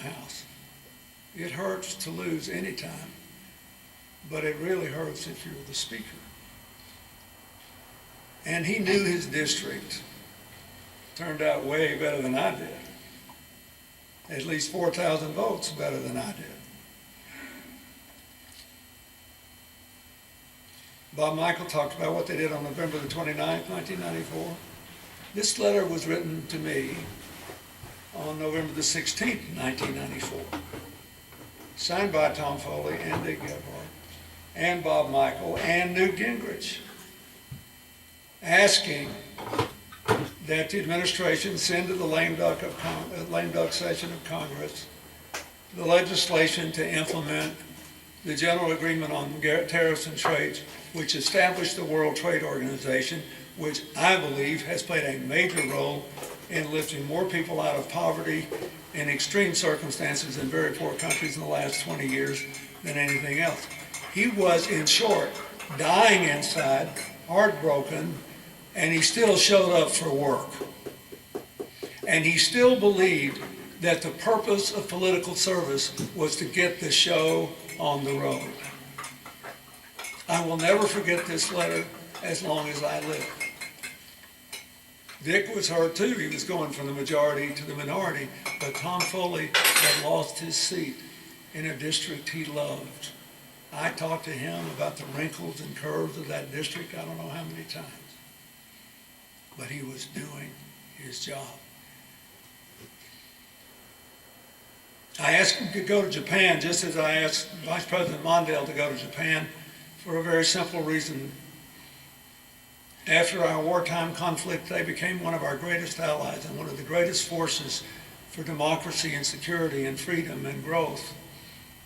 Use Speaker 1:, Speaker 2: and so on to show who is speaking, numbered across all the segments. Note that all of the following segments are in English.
Speaker 1: House. It hurts to lose any time, but it really hurts if you're the Speaker. And he knew his district. Turned out way better than I did. At least 4,000 votes better than I did. Bob Michael talked about what they did on November the 29th, 1994. This letter was written to me on November the 16th, 1994. Signed by Tom Foley and Dick Gephardt and Bob Michael and Newt Gingrich, asking that the administration send to the lame duck session of Congress the legislation to implement the General Agreement on Tariffs and Trade, which established the World Trade Organization, which I believe has played a major role in lifting more people out of poverty in extreme circumstances in very poor countries in the last 20 years than anything else. He was, in short, dying inside, heartbroken, and he still showed up for work. And he still believed that the purpose of political service was to get the show on the road. I will never forget this letter as long as I live. Dick was hurt too. He was going from the majority to the minority, but Tom Foley had lost his seat in a district he loved. I talked to him about the wrinkles and curves of that district I don't know how many times. But he was doing his job. I asked him to go to Japan just as I asked Vice President Mondale to go to Japan for a very simple reason. After our wartime conflict, they became one of our greatest allies and one of the greatest forces for democracy and security and freedom and growth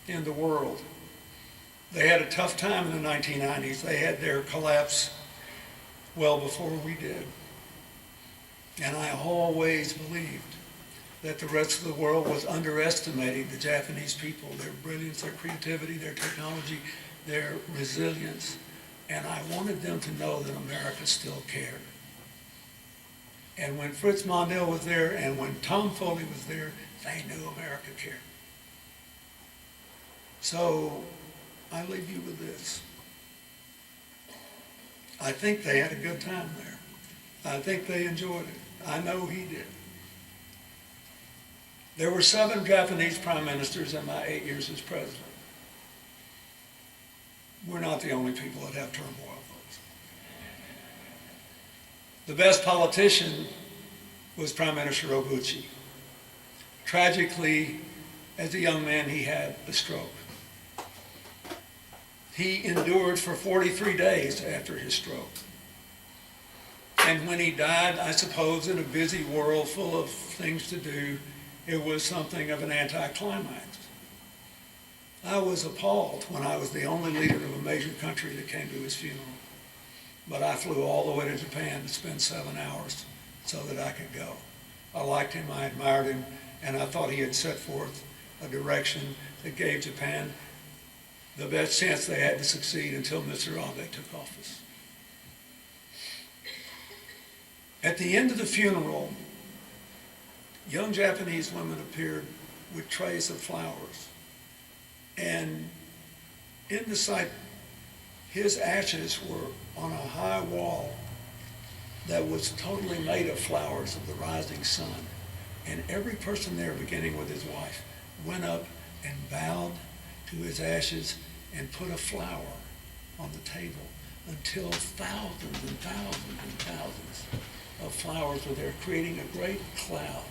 Speaker 1: in the world. They had a tough time in the 1990s. They had their collapse well before we did. And I always believed that the rest of the world was underestimating the Japanese people, their brilliance, their creativity, their technology, their resilience. And I wanted them to know that America still cared. And when Fritz Mondale was there and when Tom Foley was there, they knew America cared. So I leave you with this. I think they had a good time there. I think they enjoyed it. I know he did. There were 7 Japanese prime ministers in my 8 years as president. We're not the only people that have turmoil votes. The best politician was Prime Minister Obuchi. Tragically, as a young man, he had a stroke. He endured for 43 days after his stroke. And when he died, I suppose in a busy world full of things to do, it was something of an anticlimax. I was appalled when I was the only leader of a major country that came to his funeral. But I flew all the way to Japan to spend 7 hours so that I could go. I liked him, I admired him, and I thought he had set forth a direction that gave Japan the best chance they had to succeed until Mr. Abe took office. At the end of the funeral, young Japanese women appeared with trays of flowers. And in the sight, his ashes were on a high wall that was totally made of flowers of the rising sun. And every person there, beginning with his wife, went up and bowed to his ashes and put a flower on the table until thousands and thousands and thousands of flowers were there, creating a great cloud.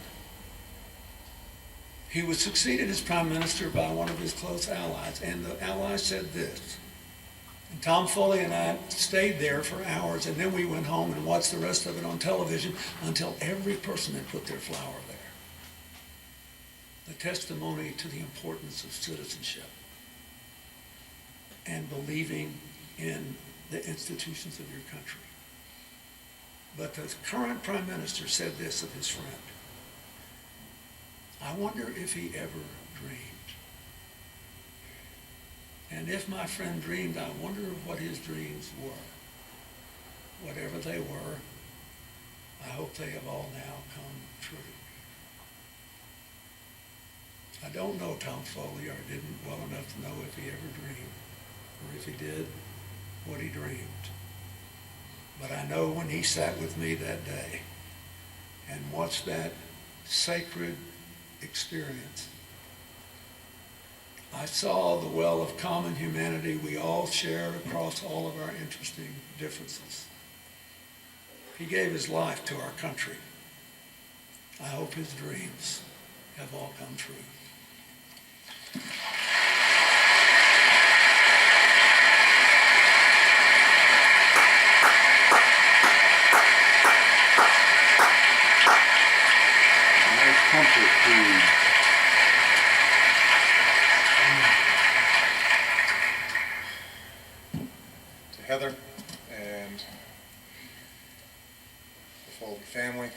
Speaker 1: He was succeeded as prime minister by one of his close allies, and the ally said this. And Tom Foley and I stayed there for hours, and then we went home and watched the rest of it on television until every person had put their flower there. The testimony to the importance of citizenship and believing in the institutions of your country. But the current prime minister said this of his friend. I wonder if he ever dreamed. And if my friend dreamed, I wonder what his dreams were. Whatever they were, I hope they have all now come true. I don't know Tom Foley, or didn't well enough to know if he ever dreamed, or if he did, what he dreamed. But I know when he sat with me that day and watched that sacred experience, I saw the well of common humanity we all shared across all of our interesting differences. He gave his life to our country. I hope his dreams have all come true.
Speaker 2: Nice comfort food.
Speaker 3: To Heather and the Foley family,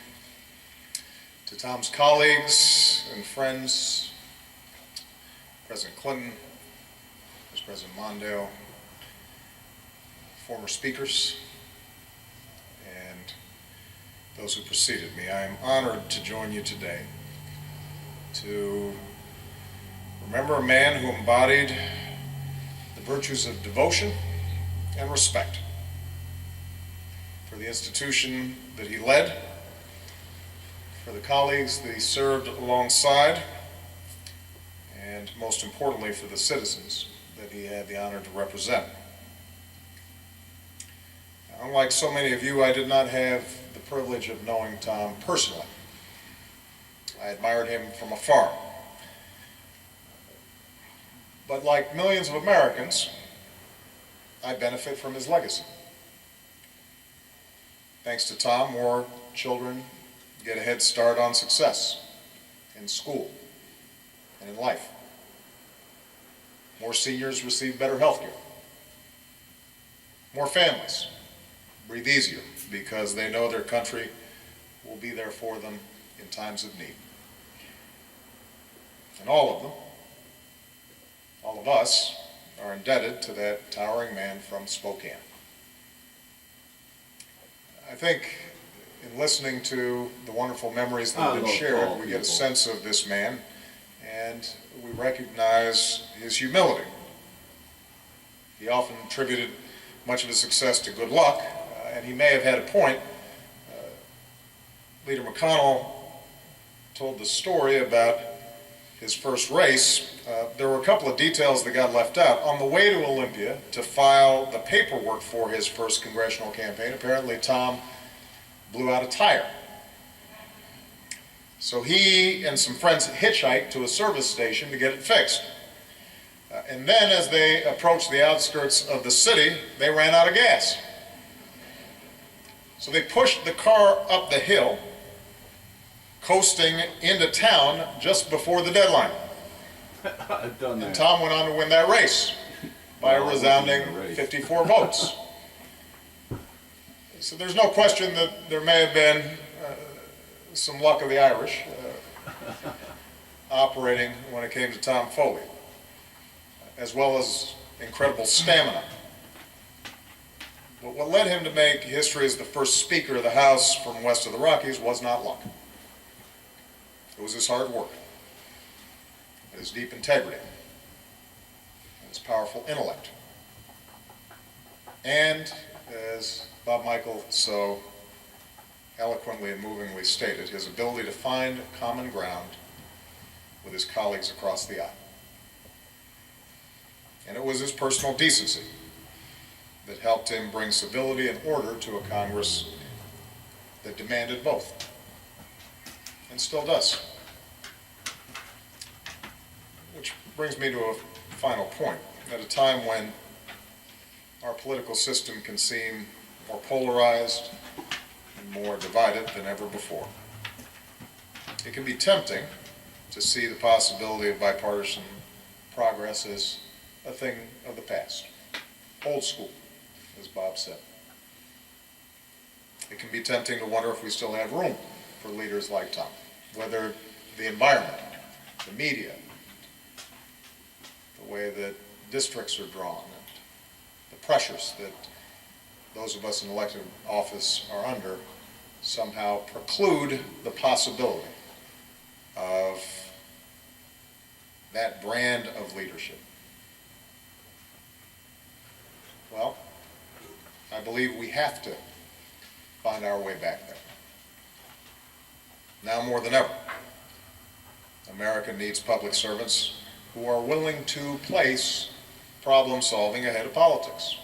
Speaker 3: to Tom's colleagues and friends, President Clinton, Vice President Mondale, former speakers, and those who preceded me. I am honored to join you today to remember a man who embodied the virtues of devotion and respect for the institution that he led, for the colleagues that he served alongside, and most importantly for the citizens that he had the honor to represent. Unlike so many of you, I did not have the privilege of knowing Tom personally. I admired him from afar. But like millions of Americans, I benefit from his legacy. Thanks to Tom, more children get a head start on success in school and in life. More seniors receive better health care. More families breathe easier because they know their country will be there for them in times of need. And all of them, all of us, are indebted to that towering man from Spokane. I think in listening to the wonderful memories that have been shared, we get a sense of this man, and we recognize his humility. He often attributed much of his success to good luck, and he may have had a point. Leader McConnell told the story about his first race. There were a couple of details that got left out. On the way to Olympia to file the paperwork for his first congressional campaign, apparently Tom blew out a tire. So he and some friends hitchhiked to a service station to get it fixed. And then as they approached the outskirts of the city, they ran out of gas. So they pushed the car up the hill, coasting into town just before the deadline.
Speaker 2: I've done that.
Speaker 3: And Tom went on to win that race by a resounding 54 votes. So there's no question that there may have been some luck of the Irish operating when it came to Tom Foley, as well as incredible stamina. But what led him to make history as the first Speaker of the House from west of the Rockies was not luck. It was his hard work, his deep integrity, and his powerful intellect. And, as Bob Michael so eloquently and movingly stated, his ability to find common ground with his colleagues across the aisle. And it was his personal decency that helped him bring civility and order to a Congress that demanded both, and still does. Which brings me to a final point. At a time when our political system can seem more polarized and more divided than ever before, it can be tempting to see the possibility of bipartisan progress as a thing of the past, old school, as Bob said. It can be tempting to wonder if we still have room for leaders like Tom, whether the environment, the media, the way that districts are drawn, and the pressures that those of us in elected office are under somehow preclude the possibility of that brand of leadership? Well, I believe we have to find our way back there. Now more than ever, America needs public servants who are willing to place problem solving ahead of politics.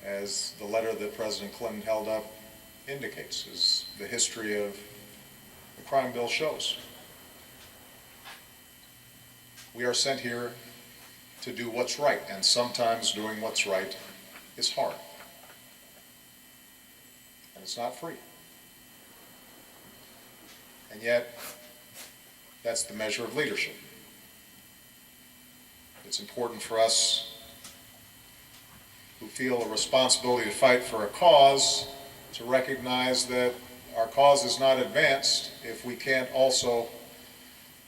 Speaker 3: As the letter that President Clinton held up indicates, as the history of the crime bill shows. We are sent here to do what's right, and sometimes doing what's right is hard. And it's not free. And yet, that's the measure of leadership. It's important for us who feel a responsibility to fight for a cause to recognize that our cause is not advanced if we can't also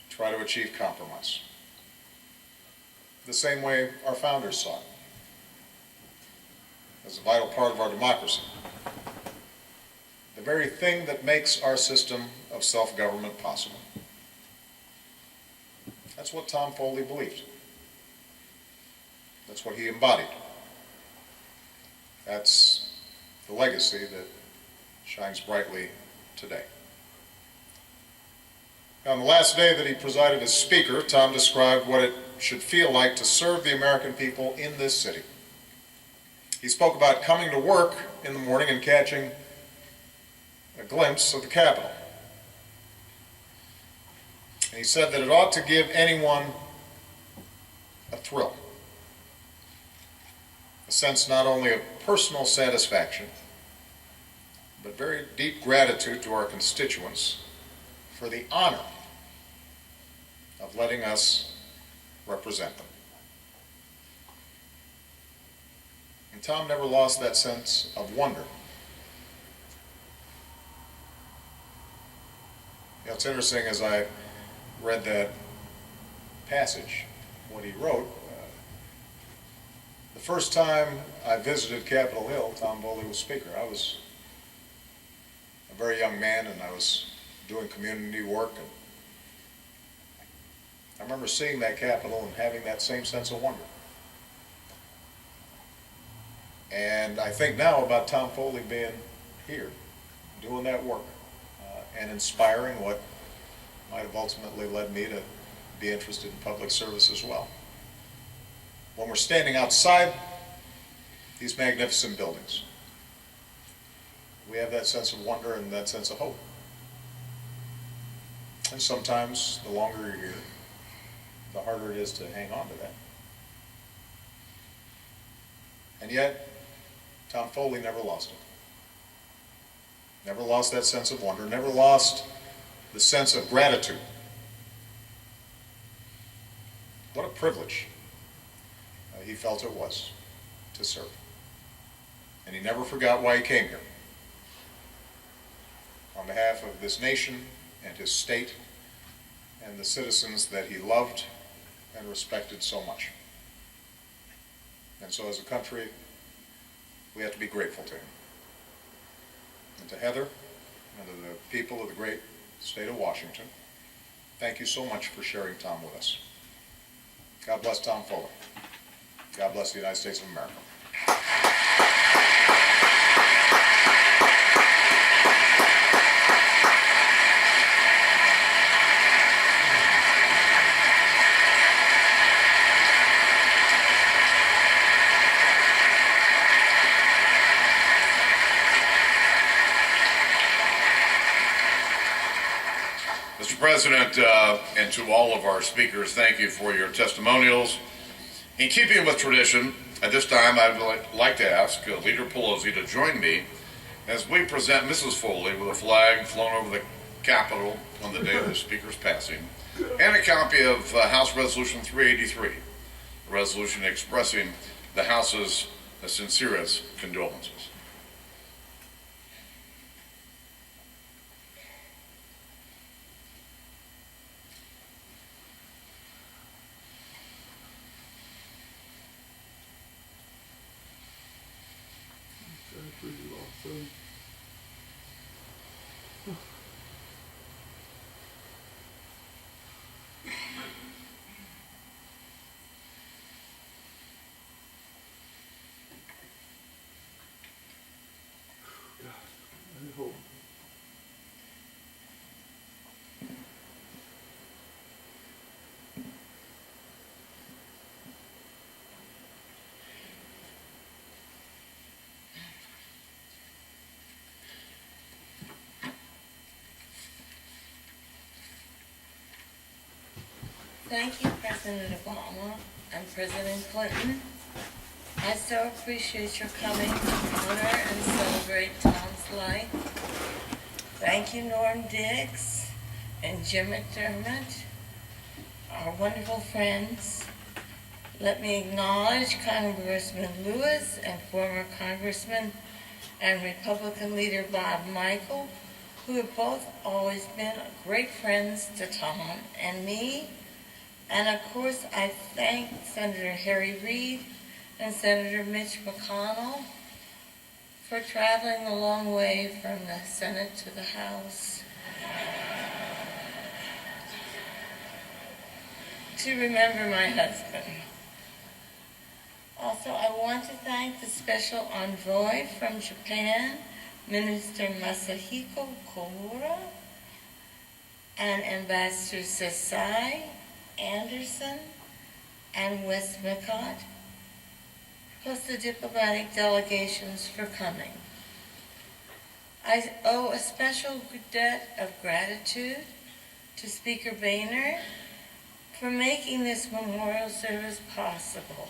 Speaker 3: try to achieve compromise. The same way our founders saw it, as a vital part of our democracy. The very thing that makes our system of self-government possible. That's what Tom Foley believed. That's what he embodied. That's the legacy that shines brightly today. Now, on the last day that he presided as Speaker, Tom described what it should feel like to serve the American people in this city. He spoke about coming to work in the morning and catching a glimpse of the Capitol. And he said that it ought to give anyone a thrill, a sense not only of personal satisfaction, but very deep gratitude to our constituents for the honor of letting us represent them. And Tom never lost that sense of wonder. You know, it's interesting, as I read that passage, what he wrote, the first time I visited Capitol Hill, Tom Foley was Speaker. I was a very young man, and I was doing community work. And I remember seeing that Capitol and having that same sense of wonder. And I think now about Tom Foley being here, doing that work, and inspiring what might have ultimately led me to be interested in public service as well. When we're standing outside these magnificent buildings, we have that sense of wonder and that sense of hope. And sometimes, the longer you're here, the harder it is to hang on to that. And yet, Tom Foley never lost it. Never lost that sense of wonder, never lost the sense of gratitude. What a privilege he felt it was to serve. And he never forgot why he came here. On behalf of this nation and his state and the citizens that he loved and respected so much. And so as a country, we have to be grateful to him. And to Heather and to the people of the great state of Washington, thank you so much for sharing Tom with us. God bless Tom Foley. God bless the United States of America.
Speaker 4: Mr. President, and to all of our speakers, thank you for your testimonials. In keeping with tradition, at this time I would like to ask Leader Pelosi to join me as we present Mrs. Foley with a flag flown over the Capitol on the day of the Speaker's passing, and a copy of House Resolution 383, a resolution expressing the House's sincerest condolences.
Speaker 5: thank you, President Obama and President Clinton. I so appreciate your coming to honor and celebrate Tom's life. Thank you, Norm Diggs and Jim McDermott, our wonderful friends. Let me acknowledge Congressman Lewis and former Congressman and Republican leader Bob Michael, who have both always been great friends to Tom and me. And of course, I thank Senator Harry Reid and Senator Mitch McConnell for traveling a long way from the Senate to the House to remember my husband. Also, I want to thank the special envoy from Japan, Minister Masahiko Komura, and Ambassador Sasai Anderson and Westmacott, plus the diplomatic delegations for coming. I owe a special debt of gratitude to Speaker Boehner for making this memorial service possible.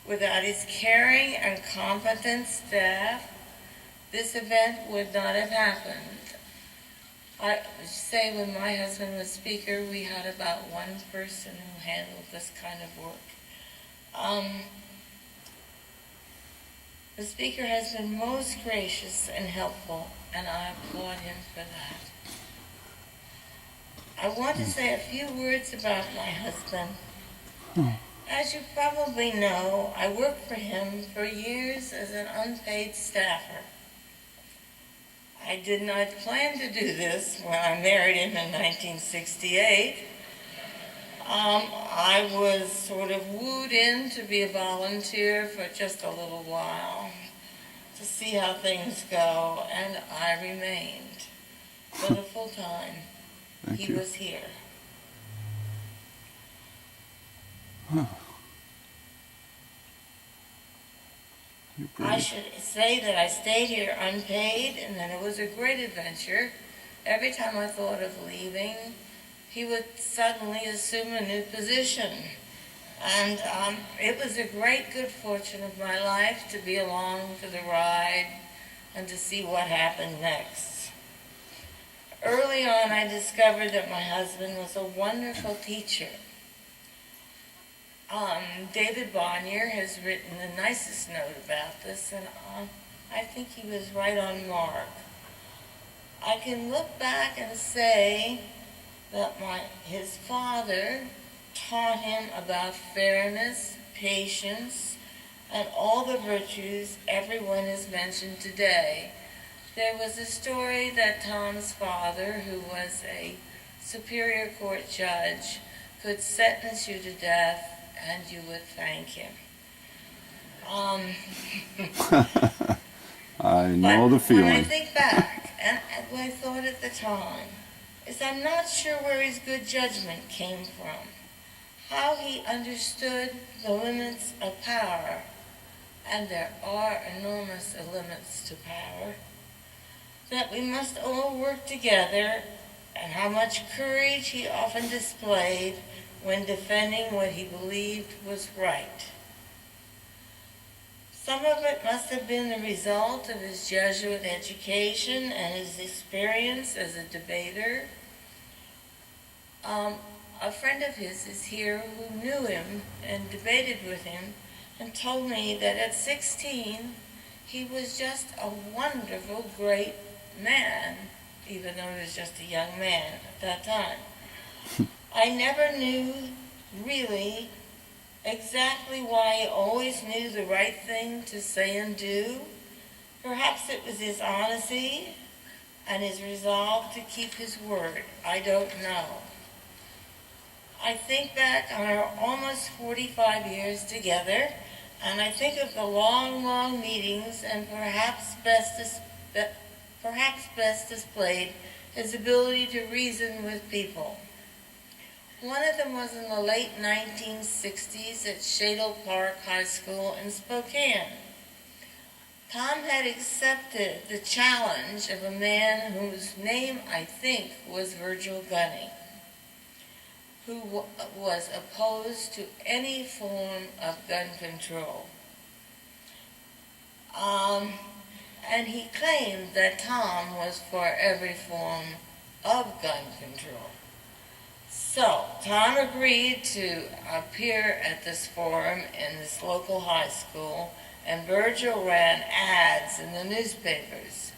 Speaker 5: Without his caring and competent staff, this event would not have happened. I say when my husband was Speaker, we had about one person who handled this kind of work. The Speaker has been most gracious and helpful, and I applaud him for that. I want to say a few words about my husband. As you probably know, I worked for him for years as an unpaid staffer. I did not plan to do this when I married him in 1968. I was sort of wooed in to be a volunteer for just a little while to see how things go, and I remained for the full time. He was here. I should say that I stayed here unpaid, and that it was a great adventure. Every time I thought of leaving, he would suddenly assume a new position. And it was a great good fortune of my life to be along for the ride and to see what happened next. Early on, I discovered that my husband was a wonderful teacher. David Bonnier has written the nicest note about this, and I think he was right on mark. I can look back and say that his father taught him about fairness, patience, and all the virtues everyone has mentioned today. There was a story that Tom's father, who was a Superior Court judge, could sentence you to death and you would thank him.
Speaker 2: I know the feeling.
Speaker 5: When I think back, and what I thought at the time, is I'm not sure where his good judgment came from, how he understood the limits of power, and there are enormous limits to power, that we must all work together, and how much courage he often displayed when defending what he believed was right. Some of it must have been the result of his Jesuit education and his experience as a debater. A friend of his is here who knew him and debated with him and told me that at 16 he was just a wonderful, great man, even though he was just a young man at that time. I never knew really exactly why he always knew the right thing to say and do. Perhaps it was his honesty and his resolve to keep his word. I don't know. I think back on our almost 45 years together, and I think of the long, long meetings, and perhaps best displayed his ability to reason with people. One of them was in the late 1960s at Shadle Park High School in Spokane. Tom had accepted the challenge of a man whose name, I think, was Virgil Gunny. who was opposed to any form of gun control. And he claimed that Tom was for every form of gun control. So Tom agreed to appear at this forum in this local high school, and Virgil ran ads in the newspapers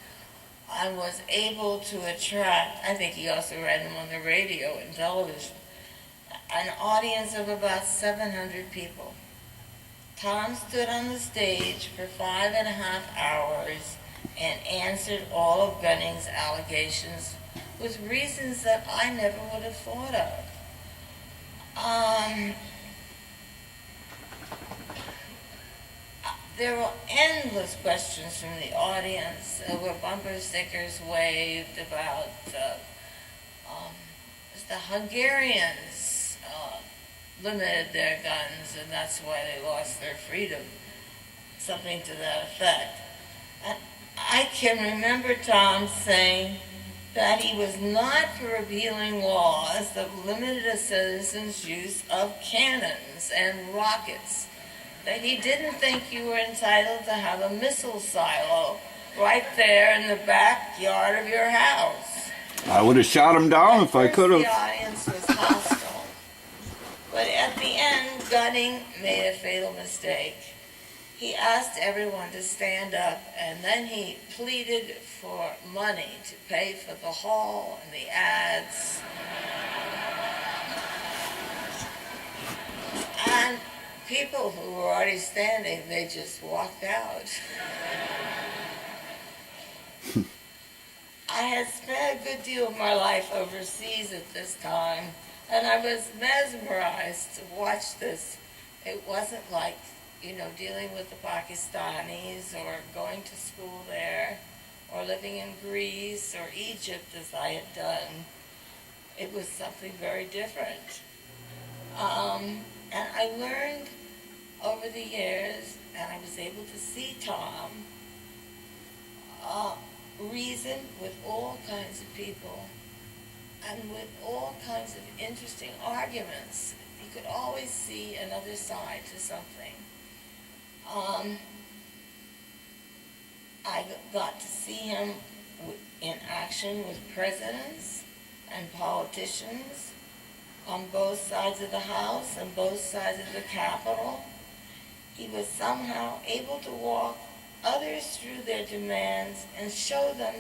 Speaker 5: and was able to attract, I think he also ran them on the radio and television, an audience of about 700 people. Tom stood on the stage for 5.5 hours and answered all of Gunning's allegations with reasons that I never would have thought of. There were endless questions from the audience. There were bumper stickers waved about the Hungarians limited their guns and that's why they lost their freedom, something to that effect. And I can remember Tom saying that he was not for repealing laws that limited a citizen's use of cannons and rockets, that he didn't think you were entitled to have a missile silo right there in the backyard of your house.
Speaker 2: I would have shot him down if I
Speaker 5: At
Speaker 2: could
Speaker 5: first,
Speaker 2: have.
Speaker 5: the audience was hostile. But at the end, Gunning made a fatal mistake. He asked everyone to stand up, and then he pleaded for money to pay for the hall and the ads. And people who were already standing, they just walked out. I had spent a good deal of my life overseas at this time, and I was mesmerized to watch this. It wasn't like, dealing with the Pakistanis or going to school there or living in Greece or Egypt as I had done. It was something very different. And I learned over the years, and I was able to see Tom reason with all kinds of people and with all kinds of interesting arguments. You could always see another side to something. I got to see him in action with presidents and politicians on both sides of the House and both sides of the Capitol. He was somehow able to walk others through their demands and show them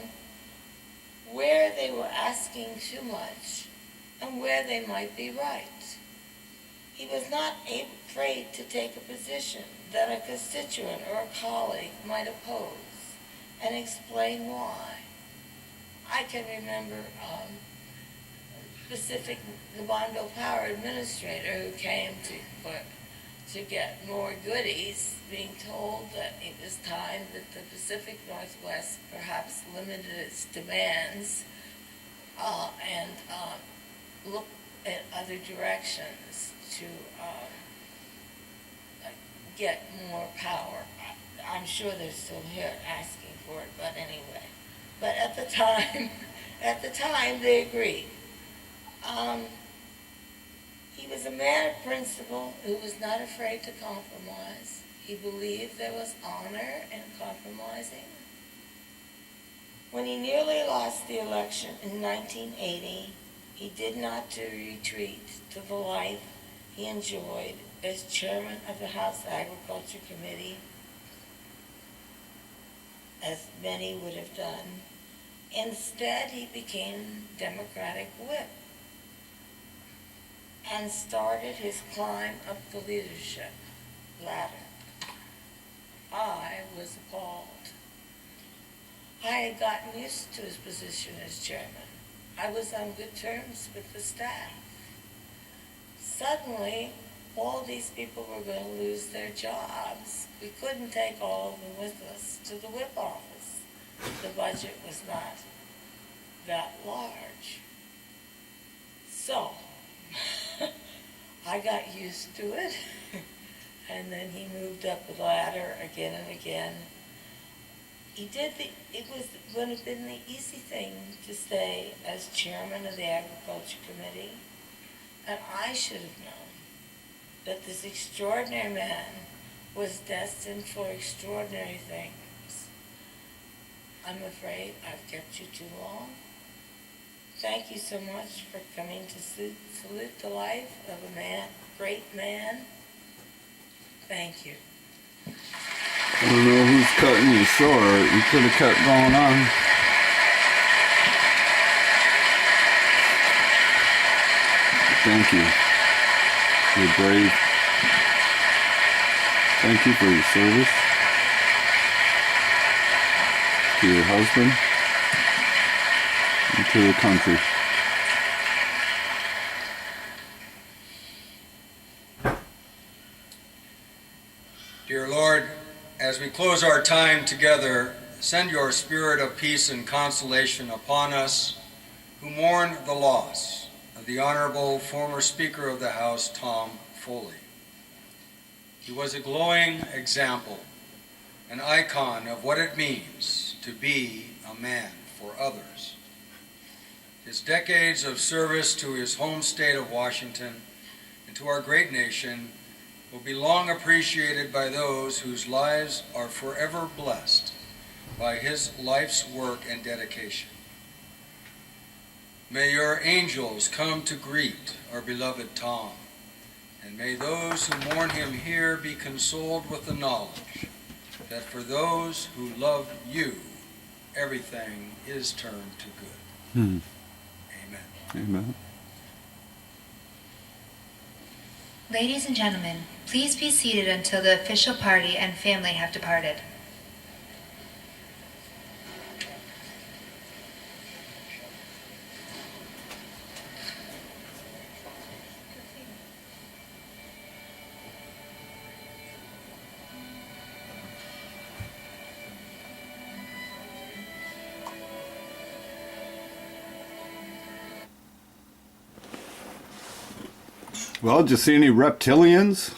Speaker 5: where they were asking too much and where they might be right. He was not afraid to take a position that a constituent or a colleague might oppose and explain why. I can remember Pacific, the Bonneville Power Administrator who came to get more goodies, being told that it was time that the Pacific Northwest perhaps limited its demands and look at other directions to get more power. I'm sure they're still here asking for it, but anyway. But at the time, they agreed. He was a man of principle who was not afraid to compromise. He believed there was honor in compromising. When he nearly lost the election in 1980, he did not retreat to the life he enjoyed as chairman of the House Agriculture Committee, as many would have done. Instead, he became Democratic whip and started his climb up the leadership ladder. I was appalled. I had gotten used to his position as chairman. I was on good terms with the staff. Suddenly, all these people were going to lose their jobs. We couldn't take all of them with us to the whip office. The budget was not that large. So, I got used to it, and then he moved up the ladder again and again. It would have been the easy thing to stay as chairman of the Agriculture Committee, And I should have known that this extraordinary man was destined for extraordinary things. I'm afraid I've kept you too long. Thank you so much for coming to salute the life of a man, great man. Thank you.
Speaker 2: I don't know who's cutting you short. You could have kept going on. Thank you. You're brave. Thank you for your service to your husband and to the country.
Speaker 6: Dear Lord, as we close our time together, send your spirit of peace and consolation upon us who mourn the loss of the Honorable former Speaker of the House, Tom Foley. He was a glowing example, an icon of what it means to be a man for others. His decades of service to his home state of Washington and to our great nation will be long appreciated by those whose lives are forever blessed by his life's work and dedication. May your angels come to greet our beloved Tom, and may those who mourn him here be consoled with the knowledge that for those who love you, everything is turned to good. Amen.
Speaker 2: Amen.
Speaker 7: Ladies and gentlemen, please be seated until the official party and family have departed.
Speaker 2: Well, did you see any reptilians?